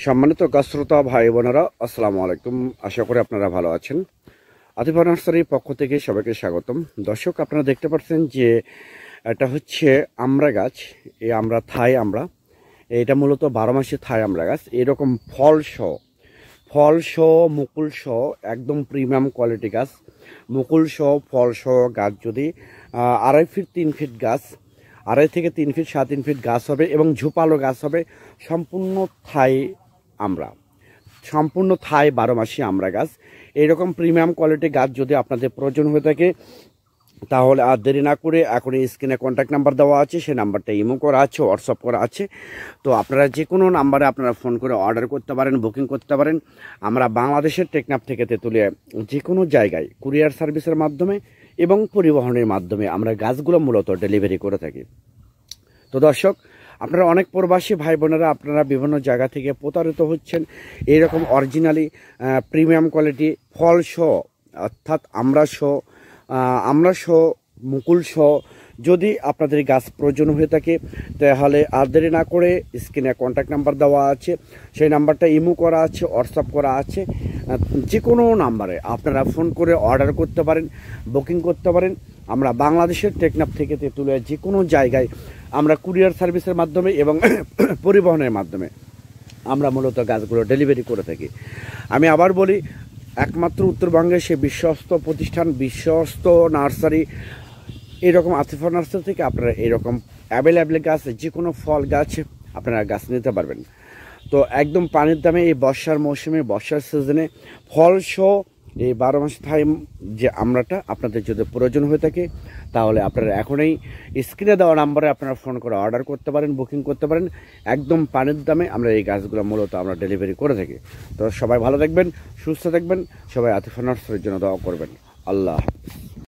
সম্মানিত গাছ শ্রোতা ভাই বোনেরা, আসসালামু আলাইকুম। আশা করি আপনারা ভালো আছেন। আতিফা নার্সারির পক্ষ থেকে সবাইকে স্বাগতম। দর্শক, আপনারা দেখতে পাচ্ছেন যে এটা হচ্ছে আমড়া গাছ। এই আমরা থাই আমড়া, এটা মূলত 12 মাসে থাই আমড়া গাছ। এরকম ফল সহ মুকুল সহ একদম প্রিমিয়াম কোয়ালিটি গাছ। মুকুল সহ ফল সহ গাছ যদি 2.5 ফিট 3 ফিট গাছ, 2.5 থেকে 3 ফিট 3.5 ফিট গাছ হবে এবং ঝোপালো গাছ হবে। সম্পূর্ণ থাই আমরা, সম্পূর্ণ থাই 12 মাসি আমড়া গাছ। এইরকম প্রিমিয়াম কোয়ালিটি গাছ যদি আপনাদের প্রয়োজন হয়ে থাকে, তাহলে আর দেরি না করে এখন স্ক্রিনে কন্ট্যাক্ট নাম্বার দেওয়া আছে, সেই নাম্বারটা ইমো করা আছে, হোয়াটসঅ্যাপ করা আছে। তো আপনারা যে কোনো নাম্বারে আপনারা ফোন করে অর্ডার করতে পারেন, বুকিং করতে পারেন। আমরা বাংলাদেশের টেকনাফ থেকে তেঁতুলিয়া যে কোনো জায়গায় কুরিয়ার সার্ভিসের মাধ্যমে এবং পরিবহনের মাধ্যমে আমরা গাছগুলো মূলত ডেলিভারি করে থাকি। তো দর্শক, আপনারা অনেক প্রবাসী ভাই বোনেরা আপনারা বিভিন্ন জায়গা থেকে প্রতারিত হচ্ছেন। এইরকম অরিজিনালি প্রিমিয়াম কোয়ালিটি ফল সহ, অর্থাৎ আমরা সহ মুকুল সহ যদি আপনাদের গাছ প্রয়োজন হয়ে থাকে, তাহলে আর দেরি না করে স্ক্রিনে কন্ট্যাক্ট নাম্বার দেওয়া আছে, সেই নাম্বারটা ইমো করা আছে, হোয়াটসঅ্যাপ করা আছে। যে কোনো নাম্বারে আপনারা ফোন করে অর্ডার করতে পারেন, বুকিং করতে পারেন। আমরা বাংলাদেশের টেকনাফ থেকে তেঁতুলিয়া যে কোনো জায়গায় আমরা কুরিয়ার সার্ভিসের মাধ্যমে এবং পরিবহনের মাধ্যমে আমরা মূলত গাছগুলো ডেলিভারি করে থাকি। আমি আবার বলি, একমাত্র উত্তরবঙ্গের সে বিশ্বস্ত প্রতিষ্ঠান, বিশ্বস্ত নার্সারি, এরকম আতিফা নার্সারি থেকে আপনারা এরকম অ্যাভেলেবেল গাছ, যে কোনো ফল গাছ আপনারা গাছ নিতে পারবেন। তো একদম পানির দামে এই বর্ষার মৌসুমে, বর্ষার সিজনে ফল সহ এই 12 মাস থাই যে আমড়াটা আপনাদের যদি প্রয়োজন হয়ে থাকে, তাহলে আপনারা এখনই স্ক্রিনে দেওয়া নাম্বারে আপনারা ফোন করে অর্ডার করতে পারেন, বুকিং করতে পারেন। একদম পানির দামে আমরা এই গাছগুলো মূলত আমরা ডেলিভারি করে থাকি। তো সবাই ভালো থাকবেন, সুস্থ থাকবেন, সবাই আতিফা নার্সারির জন্য দোয়া করবেন। আল্লাহ হাফেজ।